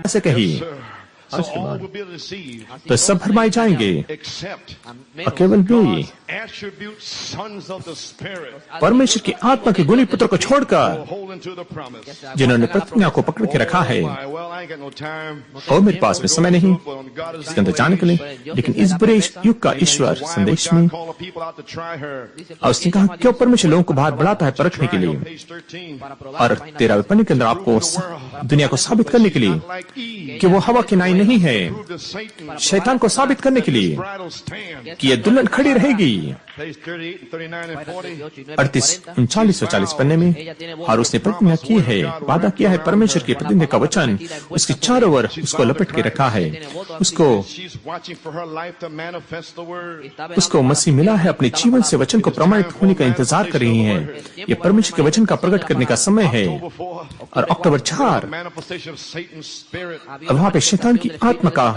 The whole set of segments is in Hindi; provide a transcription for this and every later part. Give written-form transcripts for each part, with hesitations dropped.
ऐसे कही। तो सब भरमाए जाएंगे और केवल भी परमेश्वर की आत्मा के गुणी पुत्र को छोड़कर जिन्होंने प्रतिज्ञा को पकड़ के रखा है। और मेरे पास में समय नहीं इसके अंदर जाने के लिए, लेकिन इस बुरे युग का ईश्वर संदेश में और उसने कहा क्यों परमेश्वर लोगों को बाहर बढ़ाता है परखने के लिए और 13वें पन्ने के अंदर आपको दुनिया को साबित करने के लिए कि वो हवा की नाई नहीं है, शैतान को साबित करने के लिए कि यह दुल्हन खड़ी रहेगी। 38, 39 और 40 पन्ने में। और उसने प्रतिज्ञा की है, वादा किया है, परमेश्वर के प्रतिज्ञा का वचन उसके चारों ओर उसको लपेट के रखा है। उसको मसीह मिला है, अपने जीवन से वचन को प्रमाणित होने का इंतजार कर रही है। यह परमेश्वर के वचन का प्रकट करने का समय है। और अक्टूबर 4 वहां पे शैतान की आत्मा का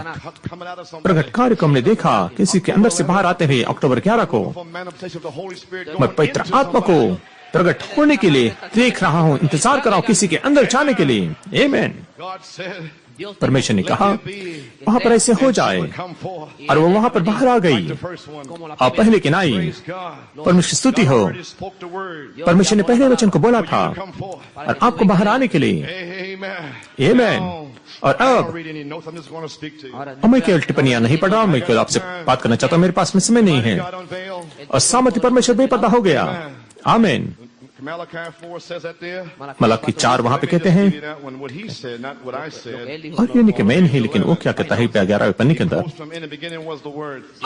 प्रकट कार्य को हमने देखा, किसी के अंदर से बाहर आते हुए। अक्टूबर 11 को मैं पवित्र आत्मा को प्रकट होने के लिए देख रहा हूं, इंतजार कर रहा हूं किसी के अंदर जाने के लिए। आमीन। परमेश्वर ने कहा वहां पर ऐसे हो जाए और वो वहां पर बाहर आ गई और पहले की नाई। परमेश्वर की स्तुति हो, परमेश्वर ने पहले वचन को बोला था और आपको बाहर आने के लिए। आमीन। और अब मैं केवल टिप्पणियां नहीं पढ़ रहा हूं, मैं केवल आपसे बात करना चाहता हूं, मेरे पास में समय नहीं है। और सामर्थ्य परमेश्वर बेपर्दा हो गया। आमीन। मलाकी 4 वहां पे कहते हैं, और ये नहीं कि मैं नहीं, लेकिन वो क्या कहता है 11वें पन्ने के अंदर,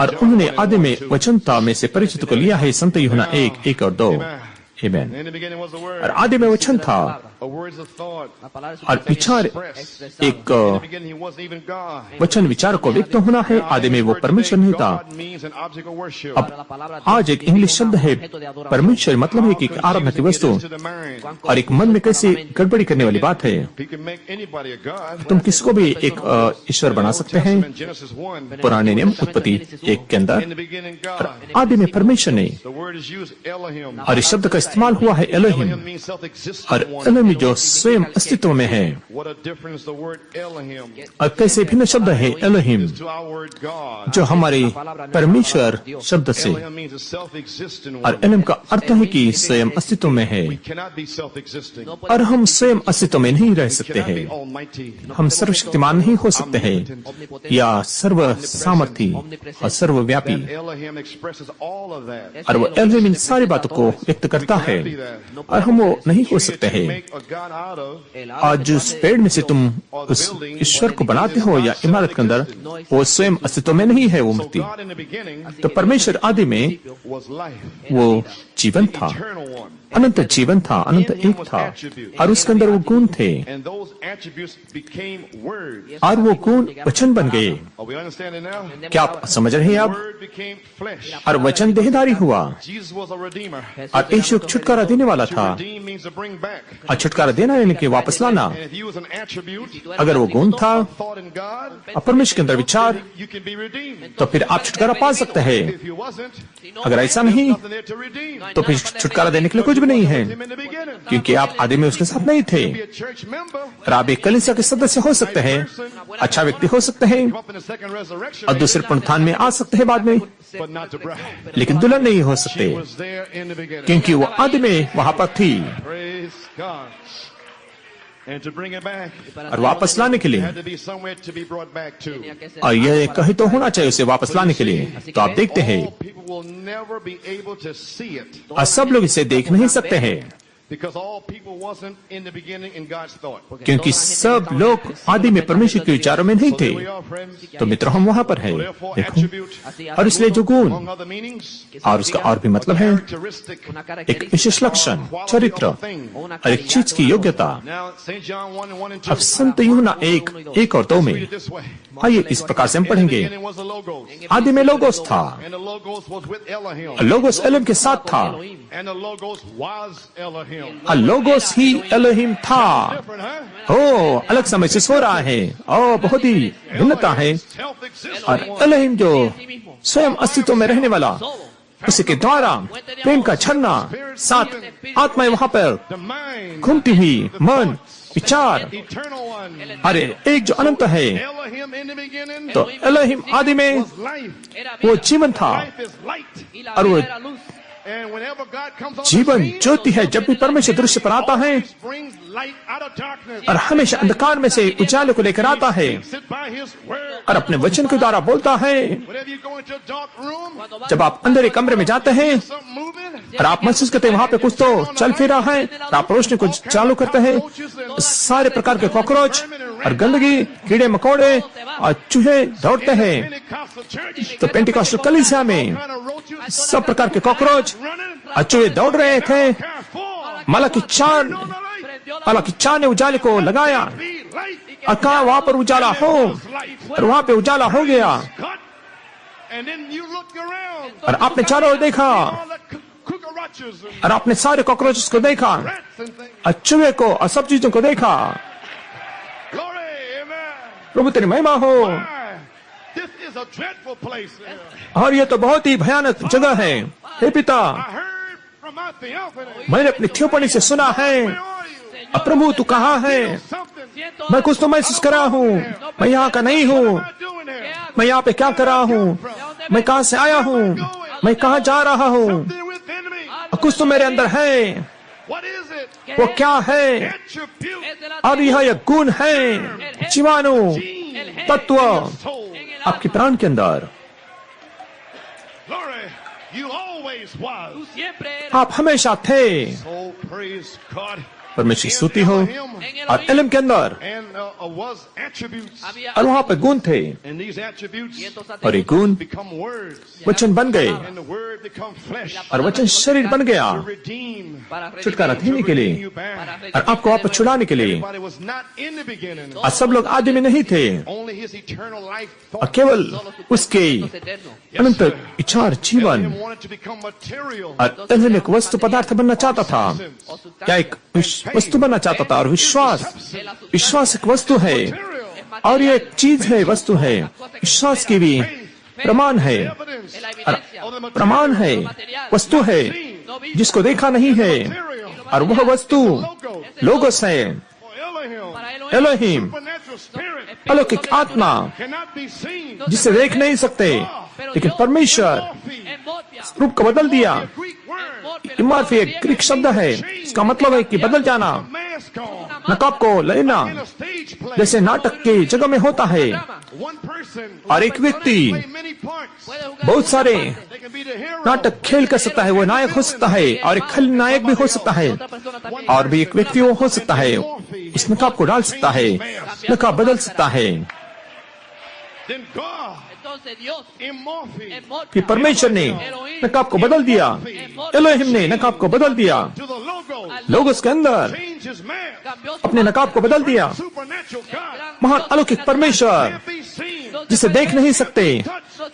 और उन्होंने आदि में वचनता में से परिचित को लिया है। संत यूहन्ना 1 और 2। आमीन। और आदि में वचन था और विचार एक वचन विचार को व्यक्त होना है। आदि में वो परमेश्वर नहीं था। अब आज एक इंग्लिश शब्द है परमेश्वर, मतलब है कि आराधना की वस्तु, और एक मन में कैसे गड़बड़ी करने वाली बात है। तुम किसको भी एक ईश्वर बना सकते हैं। पुराने नियम उत्पत्ति 1 के अंदर आदि में परमेश्वर ने, और इस शब्द का इस्तेमाल हुआ है एलोहिम, और एलोहिम जो स्वयं अस्तित्व में है। और कैसे भिन्न शब्द है एलोहिम, जो हमारे परमेश्वर शब्द से, और एलोहिम का अर्थ है कि स्वयं अस्तित्व में है। और हम स्वयं अस्तित्व में नहीं रह सकते हैं। हम सर्वशक्तिमान नहीं हो सकते हैं या सर्व सामर्थी और सर्वव्यापी। और वो एलोहिम इन सारी बातों को व्यक्त करता है और हम वो नहीं हो सकते हैं। आज जिस पेड़ में से तुम उस ईश्वर को बनाते हो या इमारत के अंदर, वो स्वयं अस्तित्व में नहीं है, वो मूर्ति। तो परमेश्वर आदि में वो जीवन था, अनंत जीवन था, अनंत एक था, और उसके अंदर वो गुण थे, और वो गुण वचन बन गए। क्या आप समझ रहे हैं अब? और वचन देहधारी हुआ, और यीशु छुटकारा देने वाला था। और छुटकारा देना यानी कि वापस लाना। अगर वो गुण था और परमेश्वर के अंदर विचार, तो फिर आप छुटकारा पा सकते हैं। अगर ऐसा नहीं, तो फिर छुटकारा देने के लिए कुछ भी नहीं है, क्योंकि आप आदि में उसके साथ नहीं थे। और आप एक कलीसिया के सदस्य हो सकते हैं, अच्छा व्यक्ति हो सकते हैं, और दूसरे पुनरुत्थान में आ सकते हैं बाद में, लेकिन दुल्हन नहीं हो सकते, क्योंकि वो आदि में वहां पर थी। और वापस लाने के लिए, और यह कहीं तो होना चाहिए उसे वापस लाने के लिए। तो आप देखते हैं, और सब लोग इसे देख नहीं सकते हैं, क्योंकि सब लोग आदि में परमेश्वर के विचारों में नहीं थे। तो मित्रों, हम वहां पर हैं, देखो। और इसलिए जो गुण, और उसका और भी मतलब है एक विशेष लक्षण, चरित्र, और एक चीज की योग्यता। अब संत यूहन्ना 1 और 2 में आइए इस प्रकार से हम पढ़ेंगे। आदि में लोगोस था, लोगोस एलोहिम के साथ था, लोगोस ही एलोहिम था। ओ, अलग सा महसूस हो रहा है। ओ, बहुत ही भिन्नता है। और एलोहिम जो स्वयं अस्तित्व में रहने वाला, उसी के द्वारा प्रेम का झरना, सात आत्माएं वहां पर घूमती हुई, मन विचार। eternal one. अरे एक जो अनंत है, Elohim in the beginning तो एलोहिम आदि में was life. वो जीवन था, Life is light. और वो And whenever God comes on the जीवन scene, ज्योति है। जब भी परमेश्वर दृश्य पर आता है always brings light out of darkness. और हमेशा अंधकार में से उजाले को लेकर आता है Sit by his word. और अपने वचन के द्वारा बोलता है। Whenever you go into a dark room, जब आप अंधेरे कमरे में जाते हैं something moving, और आप महसूस करते हैं वहां पे कुछ तो चल फिर रहा है, और आप रोशनी को चालू करते हैं, सारे प्रकार के कॉकरोच और गंदगी, कीड़े मकोड़े और चूहे दौड़ते हैं। Pentecostal church, तो पेंटिकॉस्टल कलीसिया में kind of roaches सब प्रकार के कॉकरोच running, और चूहे दौड़ रहे थे। careful. मलाकी 4 ने उजाले को लगाया Be light. और कहा वहां पर उजाला हो, और वहां पे उजाला हो गया। Cut. And then you look around. और आपने चारों ओर देखा All the cockroaches and और आपने सारे कॉकरोचेस को देखा rats and things. और चूहे को और सब चीजों को देखा। Glory, amen. प्रभु तेरी महिमा हो। Why? This is a dreadful place. और ये तो बहुत ही भयानक जगह है। हे पिता, I heard from my theophany. मैंने अपनी थियोपनी से सुना है, Where are you? अब प्रभु तू कहाँ है? Something. मैं कुछ तो महसूस कर रहा हूँ, मैं यहाँ का नहीं हूँ, What am I doing here? मैं यहाँ पे क्या कर रहा हूँ, मैं कहाँ से आया हूँ, मैं कहाँ जा रहा हूँ, Something within me. और कुछ तो मेरे अंदर है। What is it? वो क्या है? Attribute. और यह गुण है, जीवाणु, तत्व Soul. आपके प्राण के अंदर। Glory. You always was. आप हमेशा थे। Oh, praise God. परमेश्वर की स्तुति हो। और इल्म के अंदर And was attributes. और वहाँ पे गुण थे, And these attributes और ये गुण become words. वचन बन गए, And the word become flesh. और वचन शरीर बन गया To redeem. छुटकारा देने के Bring लिए you back. और आपको वापस छुड़ाने के लिए। Everybody was not in the beginning. और सब लोग आदि में नहीं थे, Only his eternal life और thought. केवल उसके अनंत विचार जीवन। Elohim wanted to become material. और इल्म एक वस्तु पदार्थ बनना चाहता था, क्या एक वस्तु बनना चाहता था। और विश्वास एक वस्तु है, और ये एक चीज है, वस्तु है। विश्वास की भी प्रमाण है, और प्रमाण है, वस्तु है जिसको देखा नहीं है, और वह वस्तु लोगोस है। Elohim. Elohim Supernatural spirit. अलौकिक आत्मा Cannot be seen. जिसे देख नहीं सकते, लेकिन परमेश्वर रूप को बदल दिया। Greek word. इमारफी एक ग्रीक शब्द है, इसका मतलब है कि बदल जाना, Mask on. नकाब को लेना, In a stage play. जैसे नाटक की जगह में होता है। One person. और एक व्यक्ति Play many parts. बहुत सारे They can be the hero. नाटक खेल कर सकता है, वो नायक हो सकता है, और एक खलनायक भी हो सकता है, और भी एक व्यक्ति वो हो सकता है, इस नकाब को डाल सकता है, नकाब बदल सकता है। Then God. Immorphe. फिर परमेश्वर ने नकाब को बदल दिया, एलोहिम ने नकाब को बदल दिया, To the logo. लोगोस के अंदर Change his man. अपने नकाब को बदल दिया। Supernatural God. महान अलौकिक परमेश्वर Can't be seen. जिसे देख नहीं सकते,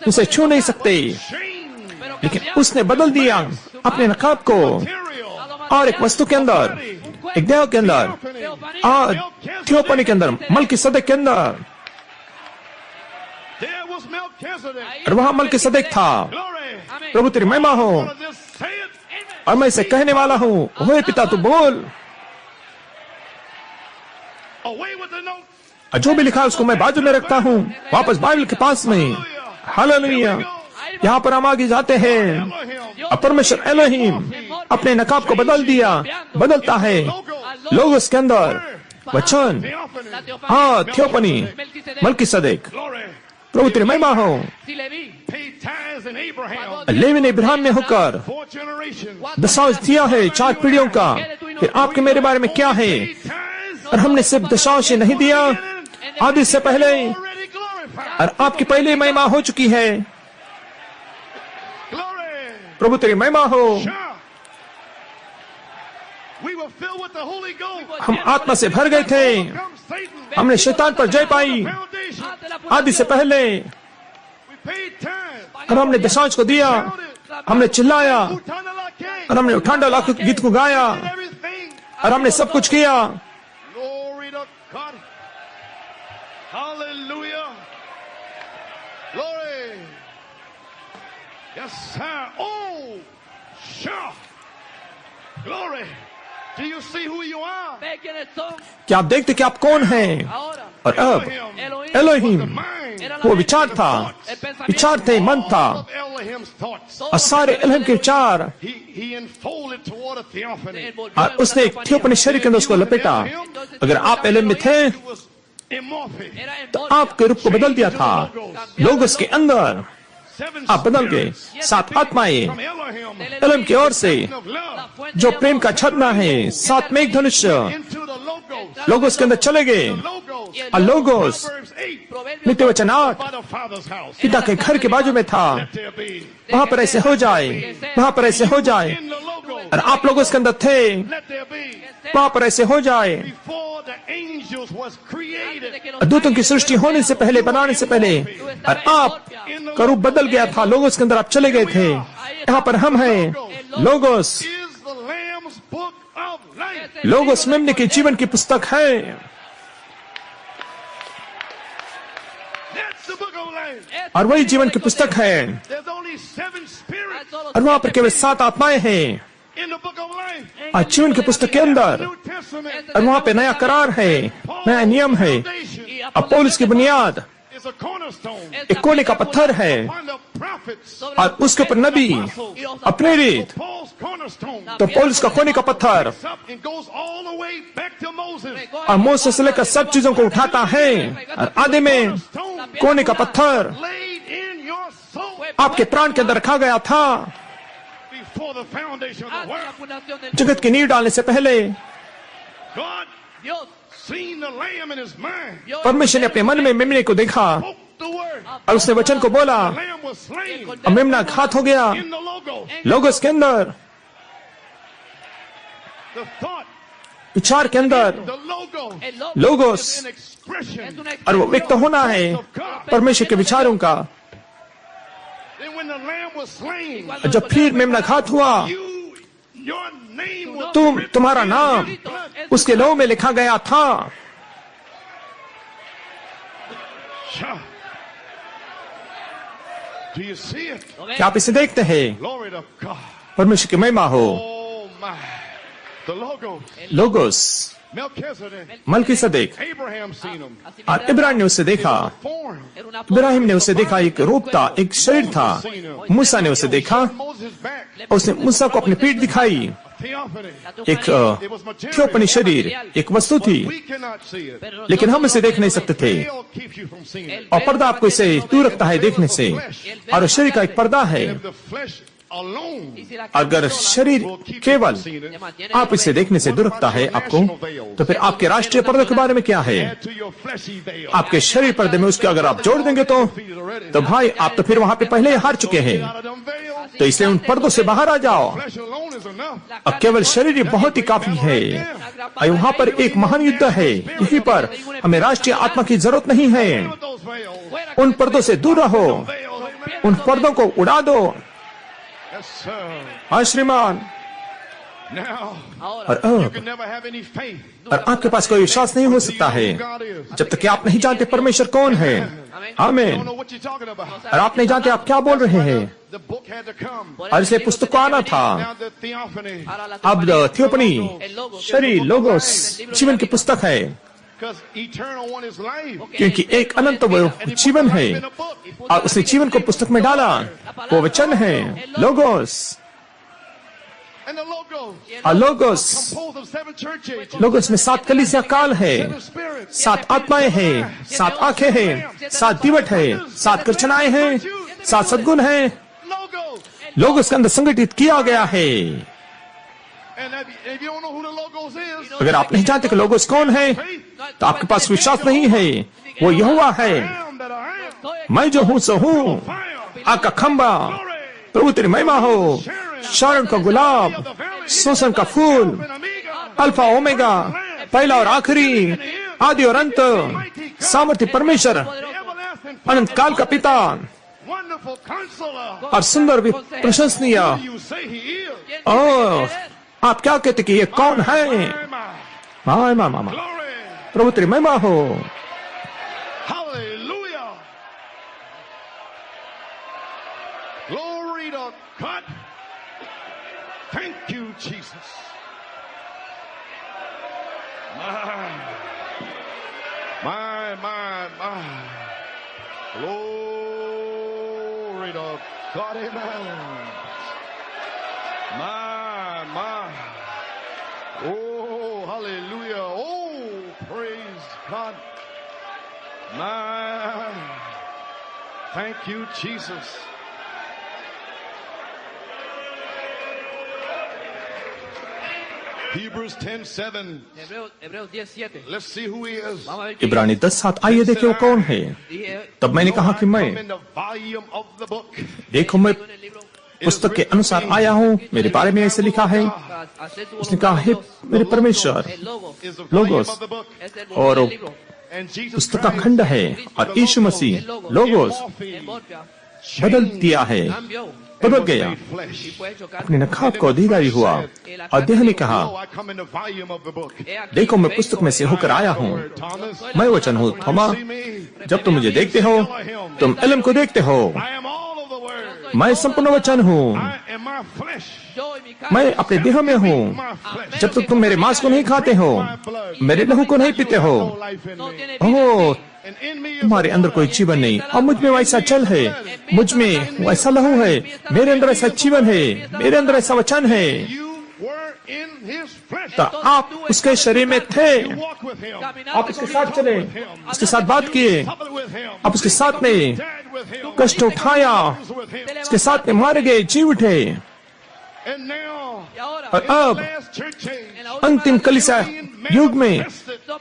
उसे छू नहीं सकते, Change. लेकिन उसने बदल दिया अपने नकाब को। Material. और एक वस्तु के अंदर, एक देह के अंदर, और थियोपनी के अंदर, मलकी सदक के अंदर, There was Melchizedek. और वहां मलकी सदक था। Glory. प्रभु तेरी महिमा हो। I wanna just say it. और मैं इसे कहने वाला हूँ, ओए पिता तू बोल। Away with the note. और जो भी लिखा है उसको मैं बाजू में रखता हूँ, वापस बाइबल के पास में। हालेलुया। यहाँ पर हम आगे जाते हैं। Elohim. और परमेश्वर एलोहिम अपने नकाब को बदल दिया, बदलता है लोगोस के अंदर वचन। Theophany. हाँ, थियोपनी, मलकी सदक। Glory. प्रभु तेरी महिमा हो। Paid tithes in Abraham. Levi ने इब्राहिम में होकर 4 generations. दशांश दिया है 4 पीढ़ियों का। फिर आपके मेरे बारे में क्या है? Paid tithes और हमने सिर्फ दशांश ही नहीं दिया, आदि से पहले, already glorified. और आपकी पहले महिमा हो चुकी है। Glory. प्रभु तेरी महिमा हो। Shout. We were filled with the Holy Ghost. हम आत्मा से भर गए थे, Come Satan. हमने शैतान पर जय पाई Foundation. आदि से पहले, We paid tithes. और हमने दशांश को दिया, हमने चिल्लाया, Utanalake. और हमने उठांडा लाख गीत को गाया, Did everything. और हमने सब कुछ किया। Glory to God. Hallelujah. Glory. Yes, sir. Oh, sure. Glory. Do you see who you are? ¿Ve quiénes son? क्या आप देखते कि आप कौन हैं? Ahora, और अब Elohim एलोहिम era la वो mente, विचार था, el pensamiento. विचार थे, मन था, All of Elohim's thoughts. और सारे एलोहिम के विचार, He enfolded toward a theophany. और उसने एक थियोपनी शरीर के अंदर उसको लपेटा। अगर आप एलोहिम में थे He was amorphic. Era तो आपके रूप को बदल दिया था। लोगोस के अंदर Seven आप बदल गए। spirits 7 आत्माएं from Elohim एलोहिम की ओर से, of love जो प्रेम का झरना है, 7 मेघ धनुष into the logos. लोगोस के अंदर चले गए। Logos. और लोगोस Proverbs 8. नित्य वचन 8 By the Father's house. पिता के घर के बाजू में था। Let there be. वहां पर ऐसे हो जाए, वहां पर ऐसे हो जाए। In the logos. और आप लोग उसके अंदर थे, Let there be. वहां पर ऐसे हो जाए। Before the angels was created. दूतों की सृष्टि होने से पहले, बनाने से पहले, और आप का रूप बदल गया था। लोगोस के अंदर आप चले गए थे। यहाँ पर हम हैं। Logos, Is the Lamb's book of life. Logos मेमने के जीवन की पुस्तक है। That's the book of life. और वही जीवन की पुस्तक है। There's only 7 spirits और वहां पर केवल 7 आत्माएं हैं। in the book of life. और जीवन की पुस्तक के अंदर, New Testament और वहां पे नया करार है, नया नियम है। foundation और पौलुस की बुनियाद is a cornerstone. एक कोने का पत्थर है, Upon the prophets. और उसके ऊपर नबी अपने रीत। Paul's cornerstone. तो पौलुस का कोने का पत्थर Picks up and goes all the way back to Moses. और मूसा से लेकर सब चीजों को उठाता है। और आदि में Stone कोने का पत्थर laid in your soul आपके प्राण के अंदर रखा गया था। before the foundation of the Hacia la world. fundación del जगत की नींव डालने से पहले God Dios seen the lamb in his mind. vio परमेश्वर ने अपने मन में मेमने को देखा, Spoke the word. और उसने वचन को बोला, The lamb was slain और मेमना घात हो गया। in the logos. लोगोस के अंदर, The thought, विचार के अंदर, the logo, el lobo logos, is an expression. और वो व्यक्त होना है परमेश्वर के विचारों का। Then when the lamb was slain, और जब फिर मेमना घात हुआ, your name was तुम्हारा नाम उसके लहू में लिखा गया था। Sure. Do you see it? क्या आप इसे देखते हैं? Glory to God. परमेश्वर की महिमा हो। Oh my. The logos. Logos, Melchizedek. Melchizedek, Abraham seen him. और इब्राहिम ने उसे देखा। Form. era una इब्राहिम ने उसे देखा, एक रूप था, एक शरीर था। मूसा ने उसे देखा, Moses back. उसने मूसा को अपनी पीठ दिखाई। Theophany. एक थियोपनी शरीर, एक वस्तु थी, We cannot see it. लेकिन हम इसे देख नहीं सकते थे। Veil keeps you from seeing it. और पर्दा आपको इसे दूर रखता है देखने से, और शरीर का एक पर्दा है। If the flesh alone अगर शरीर केवल आप इसे देखने से दूर रखता है आपको, तो फिर आपके राष्ट्रीय पर्दे के बारे में क्या है? add to your fleshy veil. आपके शरीर पर्दे में उसके अगर आप जोड़ देंगे तो भाई आप तो फिर वहां पे पहले ही हार चुके हैं। Out of them veils, तो इसलिए उन पर्दों से बाहर आ जाओ। flesh alone is enough. और केवल शरीर ही बहुत ही काफी है। और वहां पर एक महान युद्ध है। यहीं पर हमें राष्ट्रीय आत्मा की जरूरत नहीं है। With those veils, उन पर्दों से दूर रहो, veils, उन पर्दों को उड़ा दो। yes, sir. हाँ श्रीमान। Now, और you अब can never have any faith. और आपके पास कोई विश्वास नहीं हो सकता है God is. जब तक कि आप नहीं जानते परमेश्वर कौन है। You आमीन। don't know what you're talking about. और आप नहीं जानते आप क्या बोल रहे हैं। The book had to come. और इसलिए पुस्तक को आना था। Now the theophany, अब थियोपनी शरीर लोगोस जीवन की पुस्तक है, because eternal one is life. क्योंकि एक अनंत वो जीवन है। In a book. और उसने जीवन को पुस्तक में डाला, वो वचन है लोगोस। And the logo, और logos, composed of 7 churches, logos में 7 कलीसिया काल है, 7 spirits, 7 आत्माएं हैं, 7 आंखें हैं, 7 दिवट है, 7 कृष्णाएं हैं, 7 सद्गुण हैं। logo. लोगोस के अंदर संगठित किया गया है। And if you don't know who the logos is, अगर आप नहीं जानते कि लोगोस कौन है, तो आपके पास विश्वास नहीं है। वो यहोवा है, I am that I am. मैं जो हूं सो हूं। Fire, आग का खंबा, glory, प्रभु तेरी महिमा हो। शाron का गुलाब, सोसन का फूल, and Omega, अल्फा ओमेगा, पहला और आखिरी, आदि और अंत, सामर्थ्य परमेश्वर, the everlasting अनंत काल का पिता, wonderful counselor. और सुंदर भी प्रशंसनीय। Who do you say he is? ओह, आप क्या कहते कि ये कौन है? My, मामा glory, प्रभु तेरी महिमा हो। hallelujah. Glory to God. Thank you, Jesus. My. Glory to God, amen. My. Oh, hallelujah. Oh, praise God. My. Thank you, Jesus. Hebrews 10:7. Hebreos 10:7. Let's see who he is. Vamos a ver इब्रानी 10:7 आइए देखें वो कौन है। तब मैंने कहा कि मैं In the volume of the book. देखो मैं पुस्तक के अनुसार आया हूँ, मेरे बारे में ऐसे लिखा है। उसने कहा हे मेरे परमेश्वर, Is the Logos. volume of the book. और And Jesus पुस्तक का Christ खंड है और यीशु मसीह लोगोस बदल दिया है, बदल गया, अपने नखाब को अधिकारी हुआ और देह ने कहा Oh, I come in the volume of the book. देखो मैं पुस्तक में से होकर आया हूँ, Thomas, मैं वचन हूँ थोमा। see me. जब तुम मुझे देखते हो तुम एलम को देखते हो। I am all of the word. मैं संपूर्ण वचन हूँ, I am my flesh. मैं अपने देह में हूँ। My flesh. जब तक तुम मेरे मांस को नहीं खाते हो, मेरे लहू को नहीं पीते हो, No life in me. Oh And in me is तुम्हारे अंदर कोई जीवन नहीं और मुझ में वैसा चल है, मुझ में वैसा लहू है, मेरे अंदर ऐसा जीवन है, मेरे अंदर ऐसा वचन है। you were in his flesh. तो आप उसके शरीर में थे, You walk with him. आप उसके साथ चले, उसके साथ बात किए, Suffered with him. आप उसके साथ में Died with him. कष्ट उठाया, Rose with him. उसके साथ में मारे गए, जी उठे। And now, और in the अब last church age, अंतिम कलीसिया युग में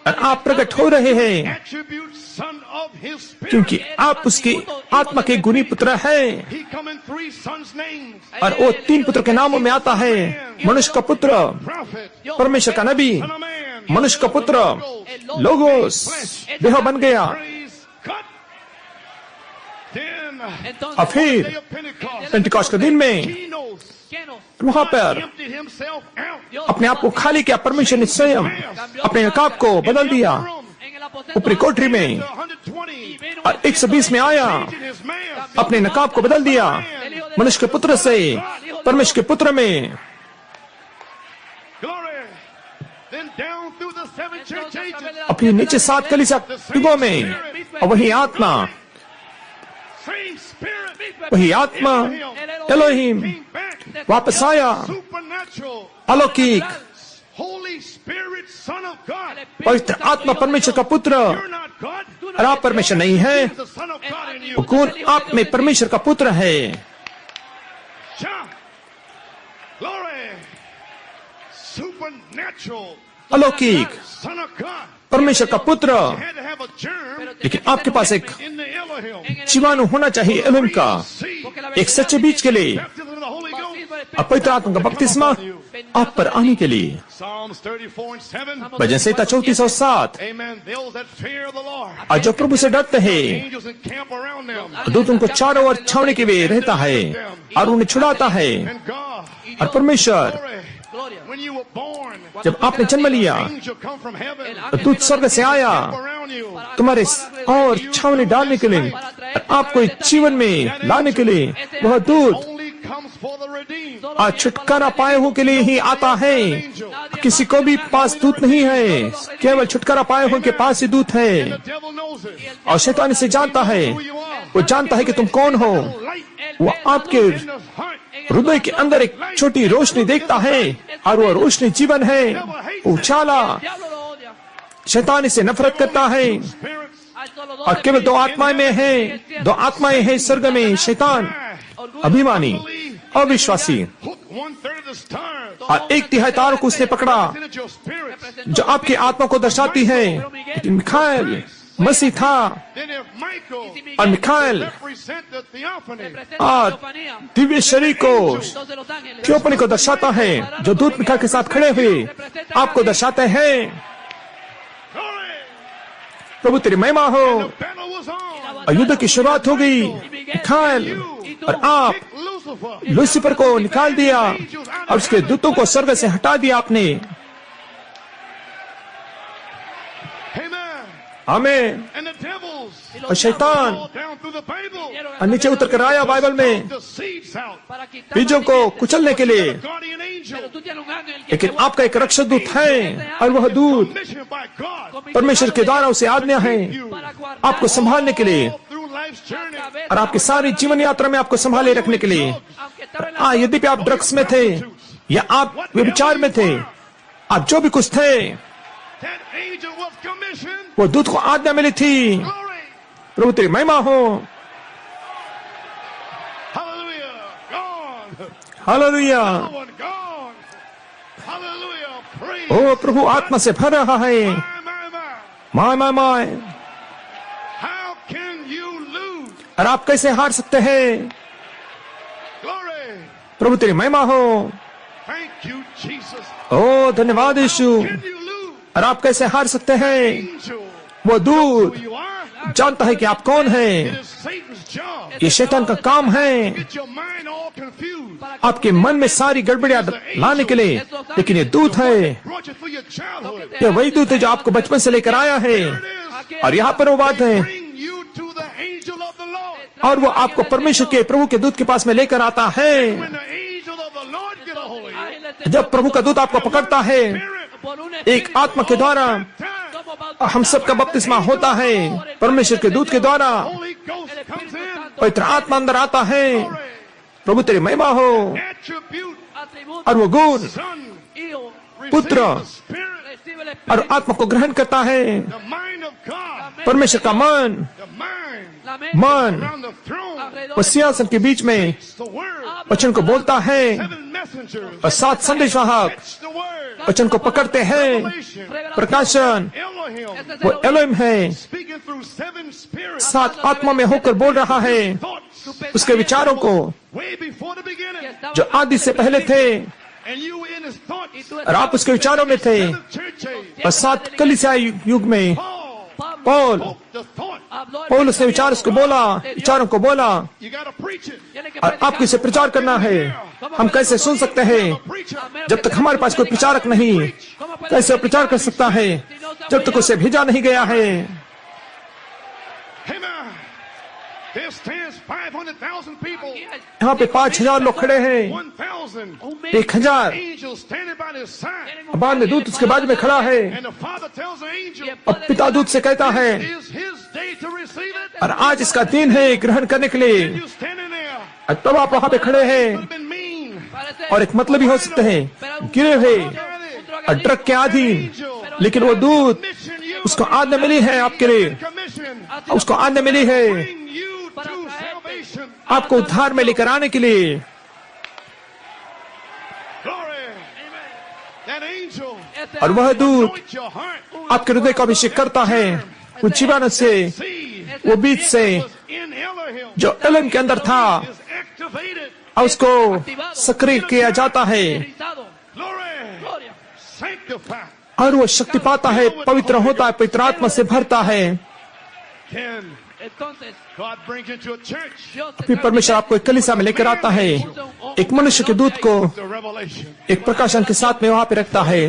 और आप प्रकट हो रहे हैं attribute son of his spirit. क्योंकि आप उसकी आत्मा के गुणी पुत्र हैं। He come in 3 sons' names. और वो 3 पुत्र के नामों में आता है, मनुष्य का पुत्र, Prophet, परमेश्वर का नबी, son of man, मनुष्य का पुत्र, लोगोस, देह बन गया। praise God. Then, और फिर day of Pentecost, पेंटिकॉस्ट के दिन में he knows, वहां पर emptied himself out. अपने आप को खाली किया। परमेश्वर ने स्वयं अपने नकाब को बदल दिया ऊपरी कोठरी में 120, और 120 में आया, his man, अपने नकाब को बदल दिया मनुष्य के पुत्र से परमेश्वर के पुत्र में। glory. Then down through the 7 church ages, अपनी नीचे 7 कलीसिया युगों में और वही आत्मा, same spirit, वही आत्मा एलोहिम came back, वापस आया, supernatural, अलौकिक Holy Spirit, Son of God. पवित्र आत्मा परमेश्वर का पुत्र। You're not God. और आप परमेश्वर नहीं है, The Son of God in you. वो कौन आप में परमेश्वर का पुत्र है। Shout. Glory. Supernatural. अलौकिक Son of God. परमेश्वर का पुत्र। Had to have a germ लेकिन आपके पास एक in the Elohim. जीवाणु होना चाहिए एलोहिम का, See. एक सच्चे बीज के लिए, Baptism of the Holy Ghost. और पवित्र आत्मा का बपतिस्मा आप पर आने के लिए। Psalms 34:7. Bhajan Samhita 34:7। Amen. Those that fear the Lord. और जो प्रभु से डरते हैं, Angels encamp around them. दूत उनको चारों ओर छावनी के लिए रहता है और उन्हें छुड़ाता है। And God. और परमेश्वर, Glory. When you were born, जब आपने जन्म लिया angel come from heaven. तो दूत स्वर्ग से आया Around you. तुम्हारे और छावनी डालने के लिए और आपको जीवन में लाने के लिए। वह दूत Only comes for the redeemed. आज छुटकारा पाए हुए के लिए ही आता है। किसी को भी पास दूत नहीं है, केवल छुटकारा पाए हुए के पास ही दूत है। The devil knows it. और शैतान इसे जानता है, Who you are. वो जानता है कि तुम कौन हो। Light वो आपके in the heart. हृदय के अंदर एक छोटी रोशनी देखता है और वो रोशनी जीवन है। उछाला शैतान इसे नफरत करता है। Spirits. और केवल 2 आत्माएं में है, 2 आत्माएं हैं स्वर्ग में, शैतान, अभिमानी, अविश्वासी। Hook 1/3 of the stars. और 1/3 तारों को उसने पकड़ा Represented your spirits. जो आपकी आत्मा को दर्शाती है। लेकिन मिखाएल मसीह था Then if Michael और मिखाएल represent the theophany, और दिव्य शरीर को थियोपनी को दर्शाता है, जो दूत मिखाएल के साथ खड़े हुए आपको दर्शाते हैं। glory, प्रभु तेरी महिमा हो। the battle was on. और युद्ध की शुरुआत हो गई। मिखाएल और आप Kick Lucifer. लूसीफर को निकाल दिया और उसके दूतों को स्वर्ग से हटा दिया आपने। Amen. आमीन। And the devils और शैतान fall down through the Bible. और नीचे उतर कर आया बाइबल में The seeds out. para quitar बीजों la को simiente. कुचलने के लिए, Guardian angel. Pero tú tienes un ángel que लेकिन te guarda. आपका एक रक्षक दूत है और वह दूत Commissioned by God. परमेश्वर के द्वारा उसे आज्ञा है para guardar आपको संभालने के लिए All through life's journey. और आपकी सारी जीवन यात्रा में आपको संभाले रखने के लिए। aunque estaba en la हाँ, यद्यपि आप ड्रग्स में थे या आप व्यभिचार में थे, आप जो भी कुछ थे, That angel was commissioned. वो दूत को आज्ञा मिली थी। Glory. प्रभु तेरी महिमा हो। Hallelujah. Gone. Hallelujah. No one gone. Hallelujah. Praise. ओ प्रभु आत्मा से भर रहा है। My. My my my. How can you lose? और आप कैसे हार सकते हैं? Glory. प्रभु तेरी महिमा हो। Thank you, Jesus. ओ धन्यवाद यीशु। Can you lose? और आप कैसे हार सकते हैं? Angel. वो Who दूत you are? जानता है कि आप कौन It हैं। is Satan's job. ये शैतान का काम है Get your mind all confused. आपके मन में सारी गड़बड़ियां लाने के लिए, लेकिन ये दूत है, Brought you through your childhood. ये वही दूत है जो आपको बचपन से लेकर आया है। There it is. और यहाँ पर वो बात है, Bring you to the angel of the Lord. और वो आपको परमेश्वर के प्रभु के दूत के पास में लेकर आता है। When the angel of the Lord get a hold of you, जब प्रभु का दूत आपको पकड़ता है, por un एक आत्मा के द्वारा time, हम सबका बपतिस्मा होता है, परमेश्वर के दूत के द्वारा Holy Ghost comes in. पवित्र आत्मा अंदर आता है। प्रभु तेरी महिमा हो। Attribute, atributo और वो गुण Son, hijo receive the Spirit, recibe el और espíritu आत्मा को ग्रहण करता है। the mind of God, परमेश्वर का मन, the mind la mente मन around the throne, alrededor वो सिंहासन के बीच में the word, वचन को बोलता है, 7 messengers, और 7 संदेशवाहक catch the word, वचन को पकड़ते हैं। revelation, प्रकाशन Elohim, वो एलोहिम है, speaking through 7 spirits, 7 आत्मा में होकर बोल रहा है thoughts, उसके विचारों को, way before the beginning, जो आदि से पहले थे, and you were in his thoughts, और आप उसके विचारों में थे। 7 church age, और 7 कलीसिया युग में Paul Paul spoke the thought, Paul उसने विचार उसको बोला, विचारों को बोला, you gotta preach it, और आपको इसे प्रचार करना है। हम कैसे सुन सकते हैं preacher, जब तक हमारे पास कोई प्रचारक नहीं? कैसे प्रचार कर सकता है जब तक उसे भेजा नहीं गया है? amen, there stands 500,000 people, यहाँ पे 5,000 लोग खड़े हैं, 1,000 1,000 angels standing by his side, बाद में दूत उसके बाजू में खड़ा है, and the Father tells the angel, और पिता दूत से कहता है, is his day to receive it, और आज इसका दिन है ग्रहण करने के लिए। you standing there, और तब आप वहाँ पे खड़े हैं, could have been mean, और एक मतलब ही हो सकते हैं, गिरे हुए और ड्रग के अधीन, लेकिन वो दूत, mission you, उसको आज्ञा मिली है आपके लिए, commission, उसको आज्ञा मिली है bring you to salvation, आपको उद्धार में लेकर आने के लिए। glory, that angel, और वह दूत anoint your heart, आपके हृदय का अभिषेक करता है वो जीवाणु से, seed, वो बीज से in Elohim, जो एलन के अंदर था, is activated, और उसको सक्रिय किया जाता है, glory, sanctified, और वो शक्ति पाता है, पवित्र होता है, पवित्र आत्मा से भरता है। can entonces God brings you to a church, Dios te फिर trae परमेश्वर आपको एक कलीसिया में लेकर आता है, एक मनुष्य के दूत को the revelation, एक प्रकाशन के साथ में वहां पे रखता है,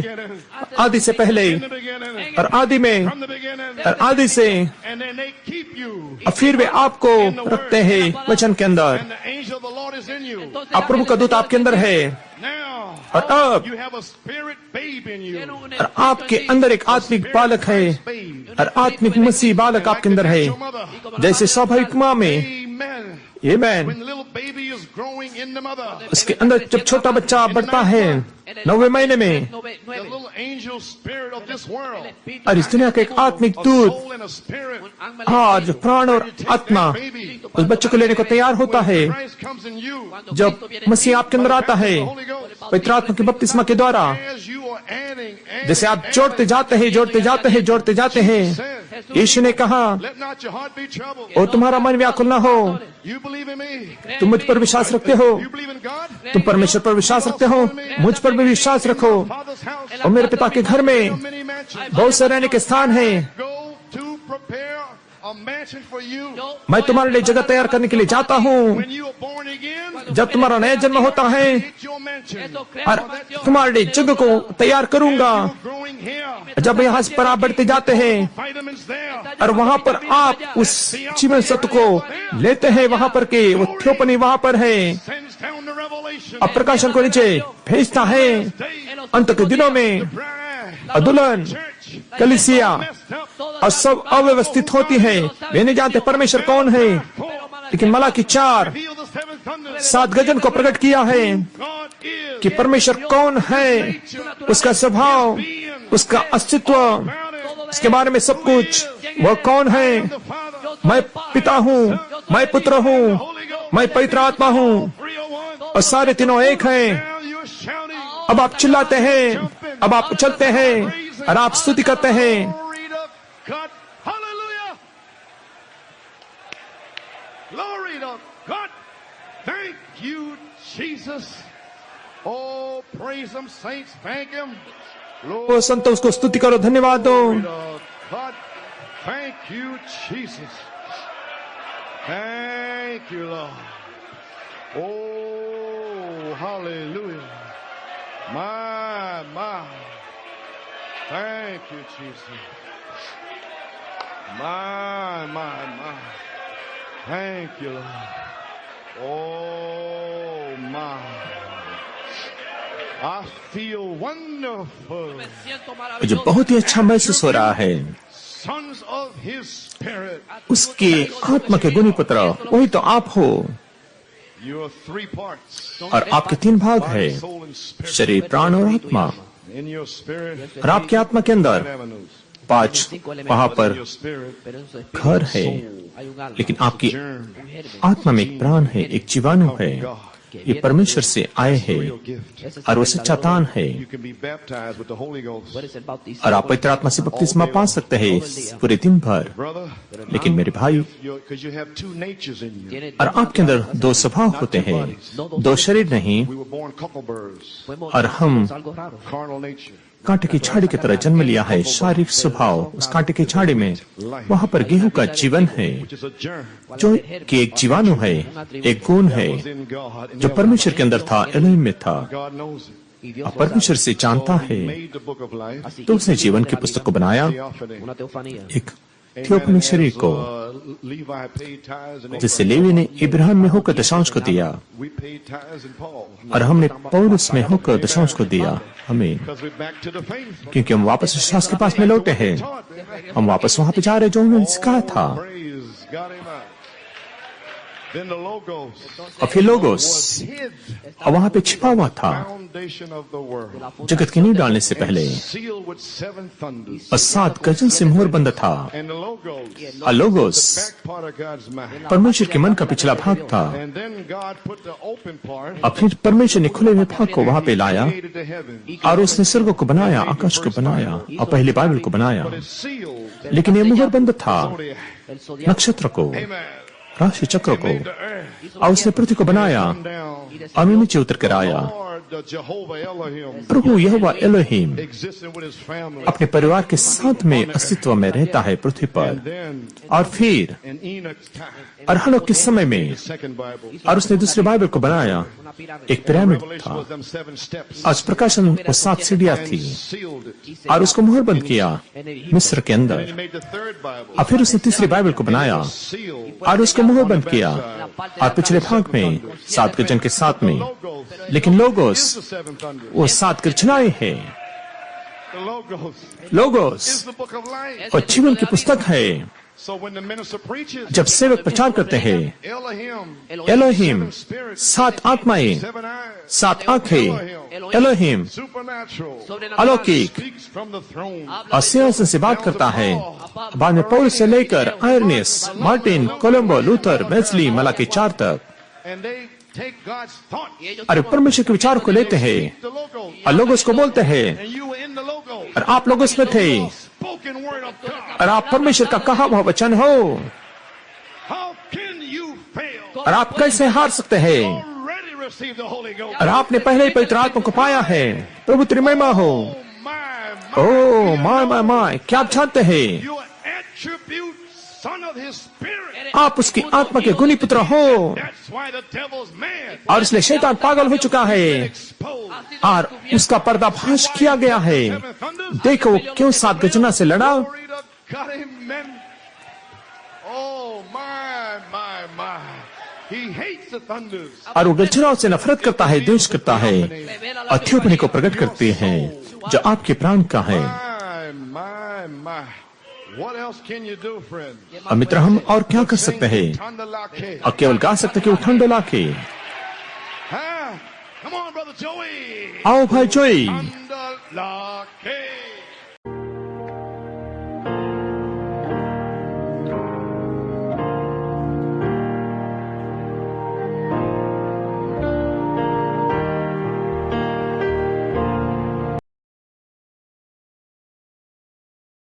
आदि से पहले, in the beginning, और आदि में, from the beginning, और आदि से, and then they keep you, और फिर वे आपको रखते हैं वचन के अंदर। and the angel of the Lord is in you. entonces अब प्रभु का दूत आपके अंदर है, Now, और अब you have a spirit babe in you. और आपके अंदर एक आत्मिक बालक है, Babe. और आत्मिक मसीह बालक आपके अंदर है, Your mother. जैसे स्वाभाविक माँ में। Amen. Amen. When the little baby is growing in the mother, उसके अंदर जब छोटा बच्चा बढ़ता है 9वें महीने में, the little angel spirit of this world, और इस दुनिया का एक आत्मिक a दूत, soul and a spirit, हाँ, जो प्राण और आत्मा baby, उस बच्चे को लेने को तैयार होता है। Christ comes in you, जब मसीह आपके अंदर आता है the Holy Ghost, पवित्र आत्मा के बपतिस्मा के द्वारा, as you are adding, जैसे आप जोड़ते जाते हैं, जोड़ते जाते हैं, जोड़ते जाते हैं, यीशु ने कहा, let not your heart be troubled. और तुम्हारा मन व्याकुल न हो। You believe in me. तुम मुझ पर विश्वास रखते हो, You believe in God. तुम परमेश्वर पर विश्वास रखते हो, मुझ पर भी विश्वास रखो। Father's house. और मेरे पिता के घर में Many mansions. बहुत से रहने के स्थान हैं, Go to prepare a mansion for you. मैं तुम्हारे लिए जगह तैयार करने के लिए जाता हूँ। When you are born again, जब तुम्हारा नया जन्म होता है get your mansion. और तुम्हारे लिए जगह को तैयार करूंगा। Growing here, जब यहाँ से पर आप बढ़ते जाते हैं vitamins there. और वहाँ पर आप उस जीवन सत्व को लेते हैं, वहाँ पर के वो थ्योपनी वहाँ पर है, Sends down the revelation. अब प्रकाशन को नीचे भेजता है। अंत के दिनों में Bride, दुल्हन, church, कलीसिया messed up. और सब अव्यवस्थित होती है। वे नहीं जानते परमेश्वर कौन है, लेकिन Malachi 4 Feel the seventh thunder. 7 Gajan को प्रकट किया है God is कि परमेश्वर कौन है, उसका स्वभाव, उसका अस्तित्व, उसके बारे में सब कुछ। वह कौन है? the Father. मैं पिता हूँ, मैं पुत्र हूँ, मैं पवित्र आत्मा हूँ 301. और सारे तीनों एक हैं। Now you're shouting. अब आप चिल्लाते हैं, अब आप चलते हैं और आप स्तुति करते हैं। Glory to God. Hallelujah. Glory to God. Thank you, Jesus. Oh, praise Him, saints. Thank Him. वो संतो उसको स्तुति करो, धन्यवाद दो। Glory to God. Thank you, Jesus. Thank you, Lord. Oh, hallelujah. My. Thank you, Jesus. My. Thank you, Lord. Oh, my. I feel wonderful. मुझे बहुत ही अच्छा महसूस हो रहा है। Sons of His Spirit. उसके आत्मा के गुणी पुत्र वही तो आप हो। You are 3 parts. और आपके 3 भाग है, Body, soul, and spirit. शरीर, प्राण और आत्मा। In your spirit, और आपके आत्मा के अंदर avenues. 5 वहाँ In पर your spirit, घर है, लेकिन आपकी आत्मा में एक प्राण है, एक जीवाणु है। ये परमेश्वर से आए हैं और वो सच्चा तान है। you can be baptized with the Holy Ghost. और आप पवित्र आत्मा से बपतिस्मा पा सकते हैं पूरे दिन भर। Brother, लेकिन मेरे भाई, because you have 2 natures in you. और आपके अंदर 2 स्वभाव होते हैं, 2 शरीर नहीं। We were born cuckleburs, और हम carnal nature. कांटे की झाड़ी की तरह जन्म लिया है, शारीरिक स्वभाव। उस कांटे की झाड़ी में वहाँ पर गेहूं का जीवन है, Which is a germ. जो कि एक जीवाणु है, एक गुण है Was in God. And जो परमेश्वर के अंदर था, एलोहिम में था। God knows it. और परमेश्वर से जानता है, He made the book of life. तो उसने जीवन की पुस्तक को बनाया, Theophany. एक थियोपनी शरीर को, Levi paid tithes and जिससे लेवी ने इब्राहिम में होकर दशांश को दिया we paid tithes in Paul. और हमने पौलुस में होकर दशांश को दिया। हमें Because we're back to the faith. क्योंकि हम वापस विश्वास के पास में लौटे हैं, हम वापस वहां पे जा रहे जो उन्होंने सिखाया था। Praise God, amen. Then the logos. और फिर लोगोस, Hid और वहां पे छिपा हुआ था foundation of the world. जगत की नींव डालने से पहले, Sealed with 7 thunders. और 7 गजन से मोहर बंद था। And the logos. और logos Back part of God's mind. परमेश्वर के मन का पिछला भाग था। And then God put the open part. और फिर परमेश्वर ने खुले हुए भाग को वहां पे लाया Created the heaven. और उसने स्वर्ग को बनाया, आकाश को बनाया और पहली बाइबल को बनाया। It's sealed. लेकिन ये मोहर बंद था Zodiac. नक्षत्र को, Amen. राशि चक्र को, Made the earth. और उसने पृथ्वी को बनाया Come down. और नीचे उतर कर आया। Lord, the Jehovah Elohim, Prabhu Jehovah Elohim existing with his family. अपने परिवार के साथ में अस्तित्व में रहता है पृथ्वी पर। And then और फिर in Enoch's time, और हनोक के समय में, the second Bible. और उसने दूसरे बाइबल को बनाया, एक पिरामिड Revelation था। was them 7 steps. आज प्रकाशन वो 7 सीढ़ियां थी Sealed it. और उसको मुहर बंद किया मिस्र के Then he अंदर। made the third Bible. और फिर उसने तीसरी बाइबल को बनाया Sealed. और उसको मुहर बंद किया और पिछले भाग में 7 गजन के साथ में। Logos. लेकिन लोगोस The 7 thunders. वो 7 कृष्णाएं हैं। The Logos logos is the book of life. और जीवन की पुस्तक है। So when the minister preaches, जब सेवक प्रचार करते हैं, Elohim, एलोहिम 7 spirits, 7 आत्माएं, 7 eyes, 7 आंखें, एलोहिम supernatural, अलौकिक speaks from the throne. और सिंहासन से बात करता है। बाद में पौलुस से लेकर Irenaeus, Martin, Columba, Luther, Wesley, मलाकी 4 तक, And they take God's thought. और वह परमेश्वर के विचार को लेते हैं The logos. और लोगोस को बोलते हैं। And you were in the logos. और आप लोग उसमें थे Spoken word of God. और आप परमेश्वर का कहा हुआ वचन हो। How can you fail? और आप कैसे हार सकते हैं? Already received the Holy Ghost. और आपने पहले ही पवित्र आत्मा को पाया है। प्रभु तेरी महिमा हो। Oh my, oh my my my, क्या आप जानते हैं? Your attributes son of his spirit. आप उसकी आत्मा के गुणी पुत्र हो, That's why the devil's mad. और इसलिए शैतान पागल हो चुका है Exposed. और उसका पर्दाफाश किया गया है। देखो वो क्यों 7 गजना से लड़ा। Glory to God, amen. Oh, my. He hates the thunders. और वो गर्जनाओं से नफरत करता है, द्वेष करता है, अथी अपने को प्रकट करते हैं जो आपके प्राण का है। My. What else can you do, friend? अब मित्र, हम और क्या कर सकते हैं? Tandalake. अब केवल गा सकते कि उठन डोला के। Huh? Come on, brother Joey. आओ भाई जोई, Tandalake.